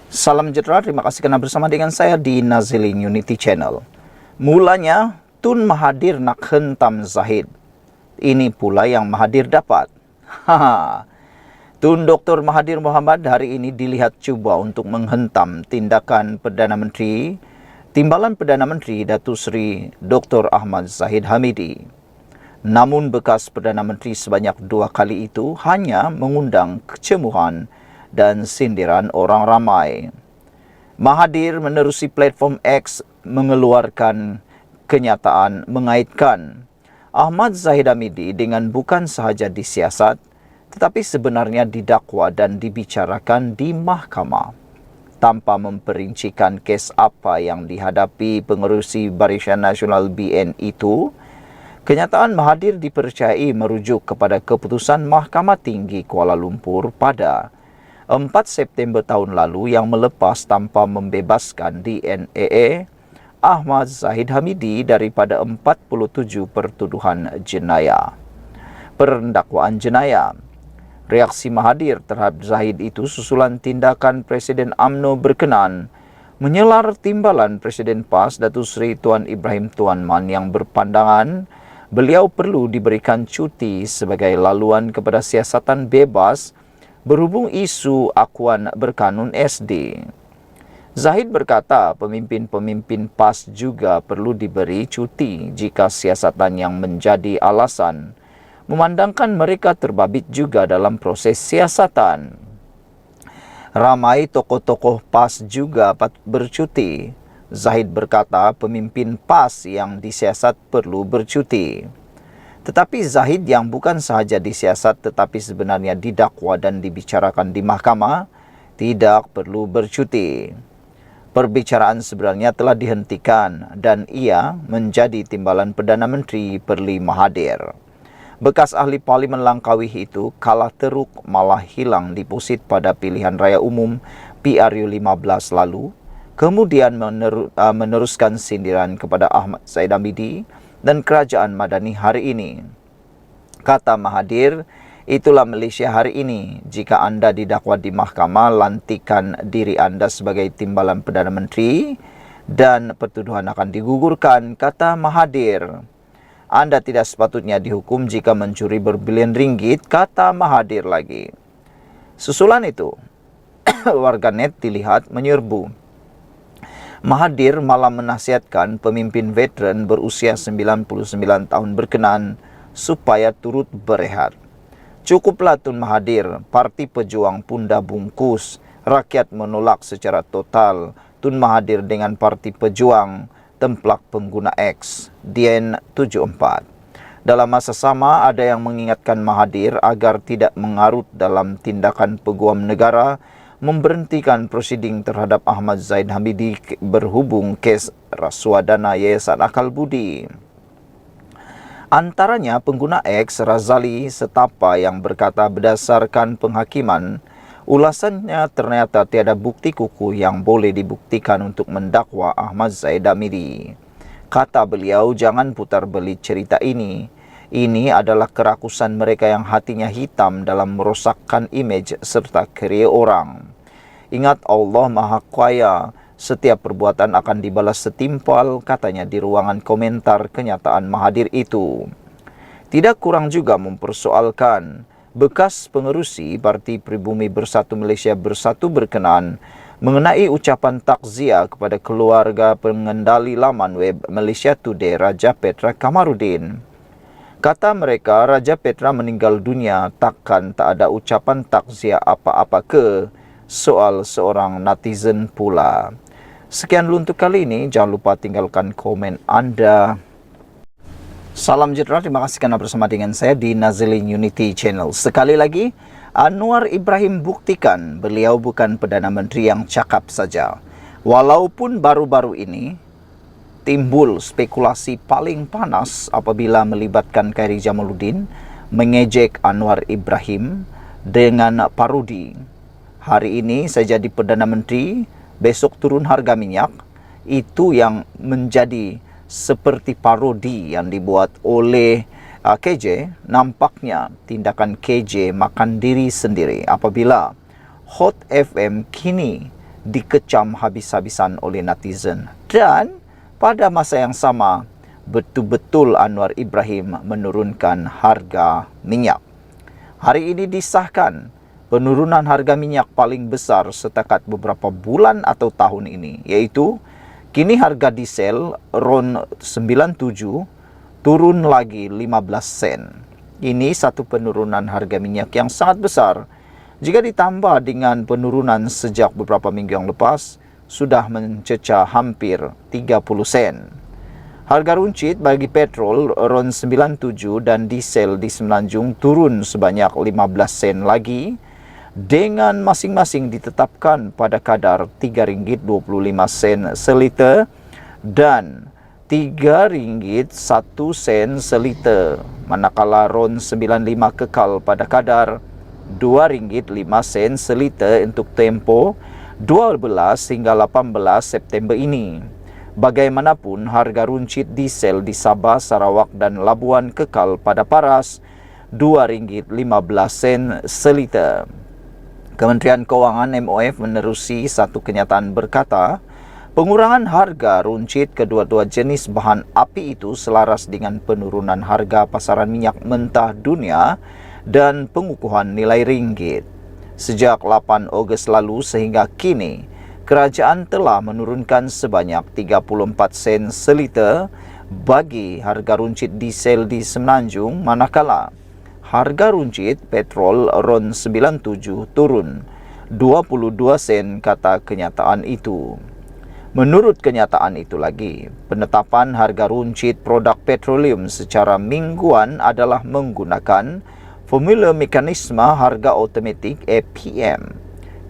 Salam sejahtera, terima kasih karena bersama dengan saya di Nazilin Unity Channel. Mulanya, Tun Mahathir nak hentam Zahid. Ini pula yang Mahathir dapat. Tun Dr. Mahathir Mohamad hari ini dilihat cuba untuk menghentam tindakan Timbalan Perdana Menteri Datuk Seri Dr. Ahmad Zahid Hamidi. Namun bekas Perdana Menteri sebanyak 2 kali itu hanya mengundang kecemuhan dan sindiran orang ramai. Mahathir menerusi platform X mengeluarkan kenyataan mengaitkan Ahmad Zahid Hamidi dengan bukan sahaja disiasat tetapi sebenarnya didakwa dan dibicarakan di mahkamah. Tanpa memperincikan kes apa yang dihadapi pengerusi Barisan Nasional BN itu, kenyataan Mahathir dipercayai merujuk kepada keputusan Mahkamah Tinggi Kuala Lumpur pada 4 September tahun lalu yang melepas tanpa membebaskan DNAA Ahmad Zahid Hamidi daripada 47 pendakwaan jenayah. Reaksi Mahathir terhadap Zahid itu susulan tindakan Presiden UMNO berkenan menyelar timbalan Presiden PAS Datuk Seri Tuan Ibrahim Tuan Man yang berpandangan beliau perlu diberikan cuti sebagai laluan kepada siasatan bebas berhubung isu akuan berkanun SD. Zahid berkata pemimpin-pemimpin PAS juga perlu diberi cuti jika siasatan yang menjadi alasan memandangkan mereka terbabit juga dalam proses siasatan. Ramai tokoh-tokoh PAS juga bercuti. Zahid berkata pemimpin PAS yang disiasat perlu bercuti. Tetapi Zahid yang bukan sahaja disiasat tetapi sebenarnya didakwa dan dibicarakan di mahkamah tidak perlu bercuti. Perbicaraan sebenarnya telah dihentikan dan ia menjadi timbalan Perdana Menteri Perli Mahathir. Bekas ahli Parlimen Langkawi itu kalah teruk malah hilang deposit pada pilihan raya umum PRU 15 lalu, kemudian meneruskan sindiran kepada Ahmad Zahid Hamidi dan kerajaan Madani hari ini. Kata Mahathir, itulah Malaysia hari ini. Jika anda didakwa di mahkamah, lantikan diri anda sebagai timbalan Perdana Menteri dan pertuduhan akan digugurkan, kata Mahathir. Anda tidak sepatutnya dihukum jika mencuri berbilion ringgit, kata Mahathir lagi. Susulan itu, warganet dilihat menyerbu. Mahathir malah menasihatkan pemimpin veteran berusia 99 tahun berkenan supaya turut berehat. Cukuplah Tun Mahathir, Parti Pejuang pun dah bungkus. Rakyat menolak secara total Tun Mahathir dengan Parti Pejuang, templak pengguna X, Dien 74. Dalam masa sama, ada yang mengingatkan Mahathir agar tidak mengarut dalam tindakan peguam negara memberhentikan prosiding terhadap Ahmad Zahid Hamidi berhubung kes rasuah dana Yayasan Akal Budi. Antaranya pengguna X Razali Setapa yang berkata berdasarkan penghakiman, ulasannya ternyata tiada bukti kukuh yang boleh dibuktikan untuk mendakwa Ahmad Zahid Hamidi. Kata beliau, jangan putar belit cerita ini. Ini adalah kerakusan mereka yang hatinya hitam dalam merosakkan imej serta kerjaya orang. Ingat Allah Maha Kuasa, setiap perbuatan akan dibalas setimpal, katanya di ruangan komentar kenyataan Mahathir itu. Tidak kurang juga mempersoalkan bekas pengerusi Parti Pribumi Bersatu Malaysia Bersatu berkenan mengenai ucapan takziah kepada keluarga pengendali laman web Malaysia Today Raja Petra Kamarudin. Kata mereka, Raja Petra meninggal dunia, takkan tak ada ucapan takziah apa-apa ke soal seorang netizen pula. Sekian dulu untuk kali ini, jangan lupa tinggalkan komen anda. Salam sejahtera, terima kasih kerana bersama dengan saya di Nazilin Unity Channel. Sekali lagi, Anwar Ibrahim buktikan beliau bukan Perdana Menteri yang cakap saja. Walaupun baru-baru ini timbul spekulasi paling panas apabila melibatkan Khairi Jamaluddin mengejek Anwar Ibrahim dengan parodi. Hari ini saya jadi Perdana Menteri, besok turun harga minyak. Itu yang menjadi seperti parodi yang dibuat oleh KJ. Nampaknya tindakan KJ makan diri sendiri apabila Hot FM kini dikecam habis-habisan oleh netizen. Dan pada masa yang sama, betul-betul Anwar Ibrahim menurunkan harga minyak. Hari ini disahkan penurunan harga minyak paling besar setakat beberapa bulan atau tahun ini, yaitu kini harga diesel RON 97 turun lagi 15 sen. Ini satu penurunan harga minyak yang sangat besar. Jika ditambah dengan penurunan sejak beberapa minggu yang lepas, sudah mencecah hampir 30 sen. Harga runcit bagi petrol RON 97 dan diesel di Semenanjung turun sebanyak 15 sen lagi, dengan masing-masing ditetapkan pada kadar RM3.25 seliter dan RM3.01 seliter, manakala RON 95 kekal pada kadar RM2.05 seliter untuk tempoh 12 hingga 18 September ini. Bagaimanapun, harga runcit diesel di Sabah, Sarawak dan Labuan kekal pada paras RM2.15 seliter. Kementerian Kewangan MOF menerusi satu kenyataan berkata, pengurangan harga runcit kedua-dua jenis bahan api itu selaras dengan penurunan harga pasaran minyak mentah dunia dan pengukuhan nilai ringgit. Sejak 8 Ogos lalu sehingga kini, kerajaan telah menurunkan sebanyak 34 sen seliter bagi harga runcit diesel di Semenanjung, manakala harga runcit petrol RON 97 turun 22 sen, kata kenyataan itu. Menurut kenyataan itu lagi, penetapan harga runcit produk petroleum secara mingguan adalah menggunakan formula mekanisme harga otomatik APM.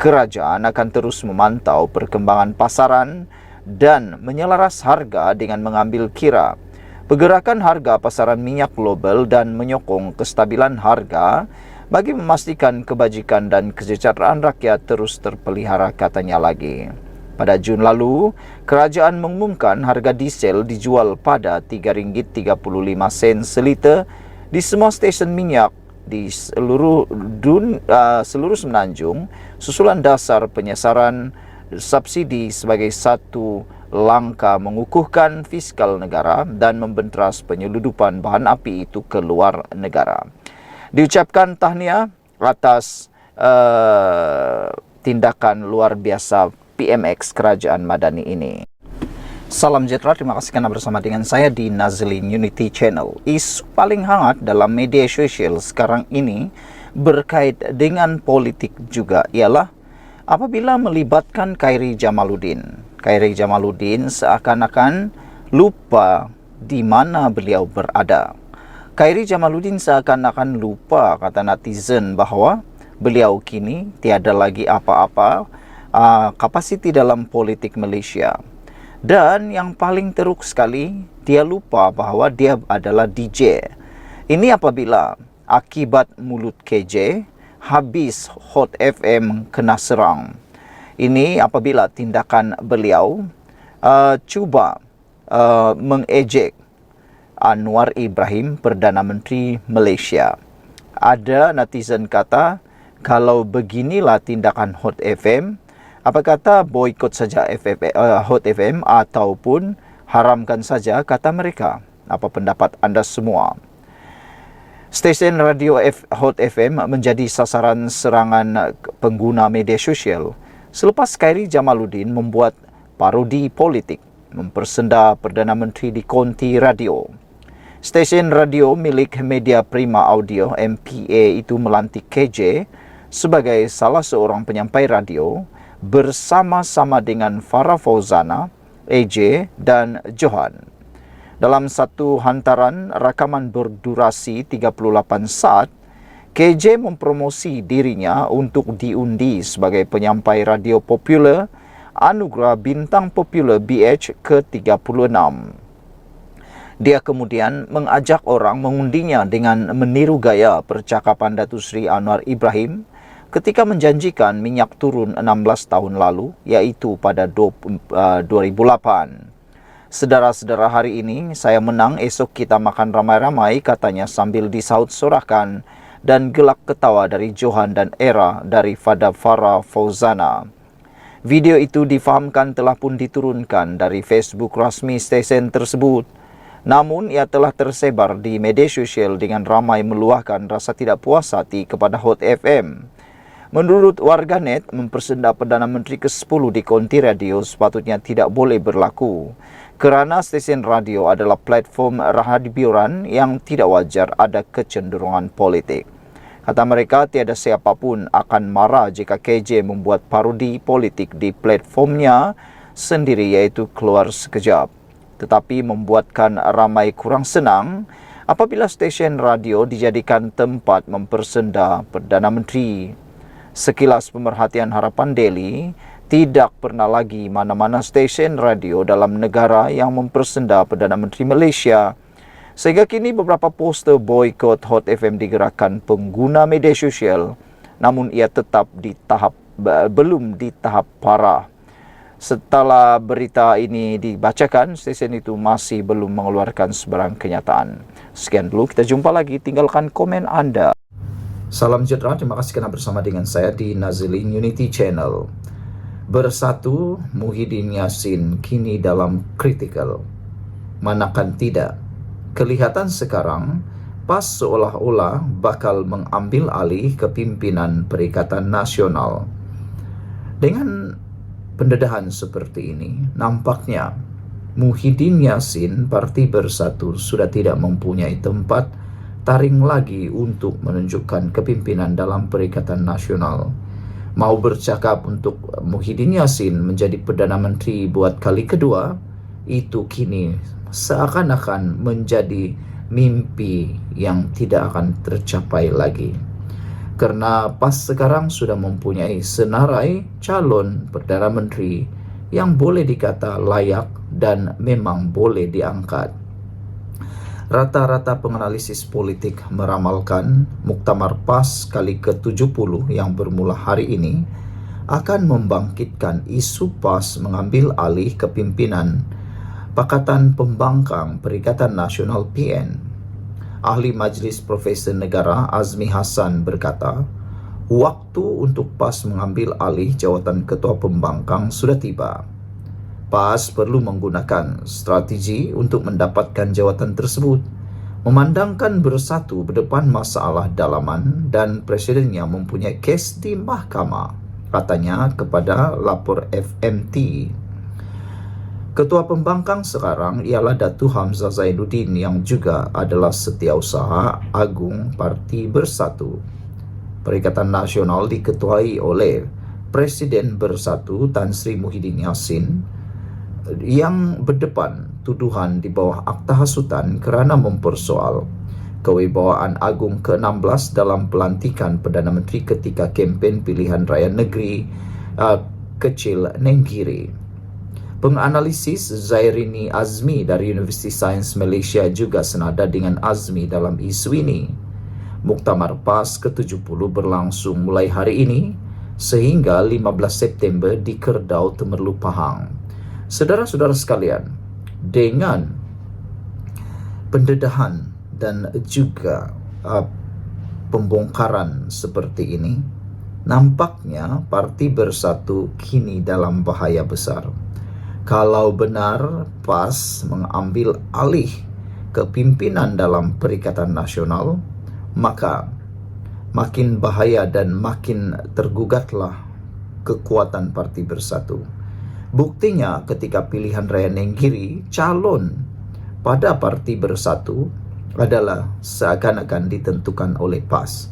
Kerajaan akan terus memantau perkembangan pasaran dan menyelaras harga dengan mengambil kira pergerakan harga pasaran minyak global dan menyokong kestabilan harga bagi memastikan kebajikan dan kesejahteraan rakyat terus terpelihara, katanya lagi. Pada Jun lalu, kerajaan mengumumkan harga diesel dijual pada RM3.35 seliter di semua stesen minyak di seluruh Semenanjung, susulan dasar penyesaran subsidi sebagai satu langkah mengukuhkan fiskal negara dan membentras penyeludupan bahan api itu ke luar negara. Diucapkan tahniah atas tindakan luar biasa PMX Kerajaan Madani ini. Salam sejahtera, terima kasih karena bersama dengan saya di Nazlin Unity Channel. Isu paling hangat dalam media sosial sekarang ini berkait dengan politik juga ialah apabila melibatkan Khairy Jamaluddin. Khairy Jamaluddin seakan-akan lupa di mana beliau berada. Khairy Jamaluddin seakan-akan lupa, kata netizen, bahwa beliau kini tiada lagi apa-apa kapasiti dalam politik Malaysia. Dan yang paling teruk sekali, dia lupa bahawa dia adalah DJ. Ini apabila akibat mulut KJ, habis Hot FM kena serang. Ini apabila tindakan beliau cuba mengejek Anwar Ibrahim, Perdana Menteri Malaysia. Ada netizen kata, kalau beginilah tindakan Hot FM, apa kata boikot saja Hot FM ataupun haramkan saja, kata mereka. Apa pendapat anda semua? Stesen radio Hot FM menjadi sasaran serangan pengguna media sosial selepas Khairy Jamaluddin membuat parodi politik, mempersenda Perdana Menteri di konti radio. Stesen radio milik Media Prima Audio MPA itu melantik KJ sebagai salah seorang penyampai radio bersama-sama dengan Farah Fauzana, AJ dan Johan. Dalam satu hantaran rakaman berdurasi 38 saat, KJ mempromosi dirinya untuk diundi sebagai penyampai radio popular Anugerah Bintang Popular BH ke-36. Dia kemudian mengajak orang mengundinya dengan meniru gaya percakapan Datuk Seri Anwar Ibrahim ketika menjanjikan minyak turun 16 tahun lalu, iaitu pada 2008. Sedara-sedara, hari ini saya menang, esok kita makan ramai-ramai, katanya sambil disaut-sorakan dan gelak ketawa dari Johan dan Era dari Farah Fauzana. Video itu difahamkan telah pun diturunkan dari Facebook rasmi stesen tersebut. Namun ia telah tersebar di media sosial dengan ramai meluahkan rasa tidak puas hati kepada Hot FM. Menurut warganet, mempersenda Perdana Menteri ke-10 di konti radio sepatutnya tidak boleh berlaku kerana stesen radio adalah platform hiburan yang tidak wajar ada kecenderungan politik. Kata mereka, tiada siapapun akan marah jika KJ membuat parodi politik di platformnya sendiri iaitu Keluar Sekejap. Tetapi membuatkan ramai kurang senang apabila stesen radio dijadikan tempat mempersenda Perdana Menteri. Sekilas pemerhatian Harapan Daily, tidak pernah lagi mana-mana stesen radio dalam negara yang mempersenda Perdana Menteri Malaysia. Sehingga kini beberapa poster boykot Hot FM digerakkan pengguna media sosial, namun ia tetap belum di tahap parah. Setelah berita ini dibacakan, stesen itu masih belum mengeluarkan sebarang kenyataan. Sekian dulu, kita jumpa lagi. Tinggalkan komen Anda. Salam sejahtera, terima kasih kerana bersama dengan saya di Nazilin Unity Channel. Bersatu, Muhyiddin Yassin kini dalam kritikal. Manakan tidak? Kelihatan sekarang, PAS seolah-olah bakal mengambil alih kepimpinan Perikatan Nasional. Dengan pendedahan seperti ini, nampaknya Muhyiddin Yassin Parti Bersatu sudah tidak mempunyai tempat taring lagi untuk menunjukkan kepimpinan dalam Perikatan Nasional. Mau bercakap untuk Muhyiddin Yassin menjadi Perdana Menteri buat kali kedua, itu kini seakan-akan menjadi mimpi yang tidak akan tercapai lagi. Karena PAS sekarang sudah mempunyai senarai calon Perdana Menteri yang boleh dikata layak dan memang boleh diangkat. Rata-rata penganalisis politik meramalkan Muktamar PAS kali ke-70 yang bermula hari ini akan membangkitkan isu PAS mengambil alih kepimpinan Pakatan Pembangkang Perikatan Nasional PN. Ahli Majlis Profesor Negara Azmi Hassan berkata, waktu untuk PAS mengambil alih jawatan Ketua Pembangkang sudah tiba. PAS perlu menggunakan strategi untuk mendapatkan jawatan tersebut, memandangkan Bersatu berdepan masalah dalaman dan presidennya mempunyai kes di mahkamah, katanya kepada lapor FMT. Ketua Pembangkang sekarang ialah Datuk Hamzah Zainuddin yang juga adalah Setiausaha Agung Parti Bersatu. Perikatan Nasional diketuai oleh Presiden Bersatu Tan Sri Muhyiddin Yassin yang berdepan tuduhan di bawah akta hasutan kerana mempersoal kewibawaan agung ke-16 dalam pelantikan Perdana Menteri ketika kempen pilihan raya negeri kecil Nenggiri. Penganalisis Zairini Azmi dari Universiti Sains Malaysia juga senada dengan Azmi dalam isu ini. Muktamar PAS ke-70 berlangsung mulai hari ini sehingga 15 September di Kerdau, Temerloh, Pahang. Saudara-saudara sekalian, dengan pendedahan dan juga pembongkaran seperti ini, nampaknya Parti Bersatu kini dalam bahaya besar. Kalau benar PAS mengambil alih kepimpinan dalam Perikatan Nasional, maka makin bahaya dan makin tergugatlah kekuatan Parti Bersatu. Buktinya ketika pilihan raya Nenggiri, calon pada Parti Bersatu adalah seakan-akan ditentukan oleh PAS.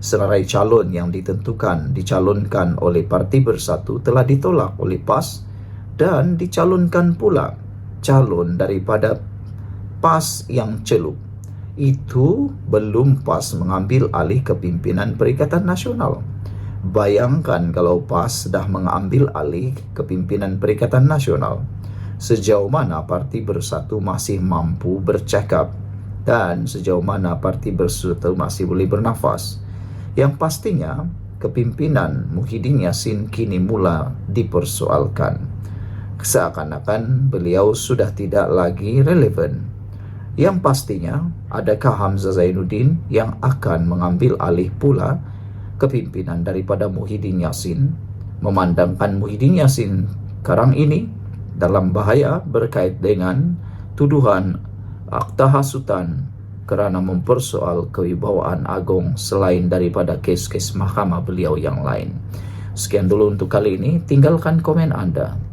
Senarai calon yang dicalonkan oleh Parti Bersatu telah ditolak oleh PAS dan dicalonkan pula calon daripada PAS yang celup. Itu belum PAS mengambil alih kepimpinan Perikatan Nasional. Bayangkan kalau PAS sudah mengambil alih kepimpinan Perikatan Nasional, sejauh mana Parti Bersatu masih mampu bercakap dan sejauh mana Parti Bersatu masih boleh bernafas. Yang pastinya, kepimpinan Muhyiddin Yassin kini mula dipersoalkan. Seakan-akan beliau sudah tidak lagi relevan. Yang pastinya, adakah Hamzah Zainuddin yang akan mengambil alih pula kepimpinan daripada Muhyiddin Yassin? memandangkan Muhyiddin Yassin sekarang ini dalam bahaya berkait dengan tuduhan akta hasutan kerana mempersoal kewibawaan agung selain daripada kes-kes mahkamah beliau yang lain. Sekian dulu untuk kali ini, tinggalkan komen Anda.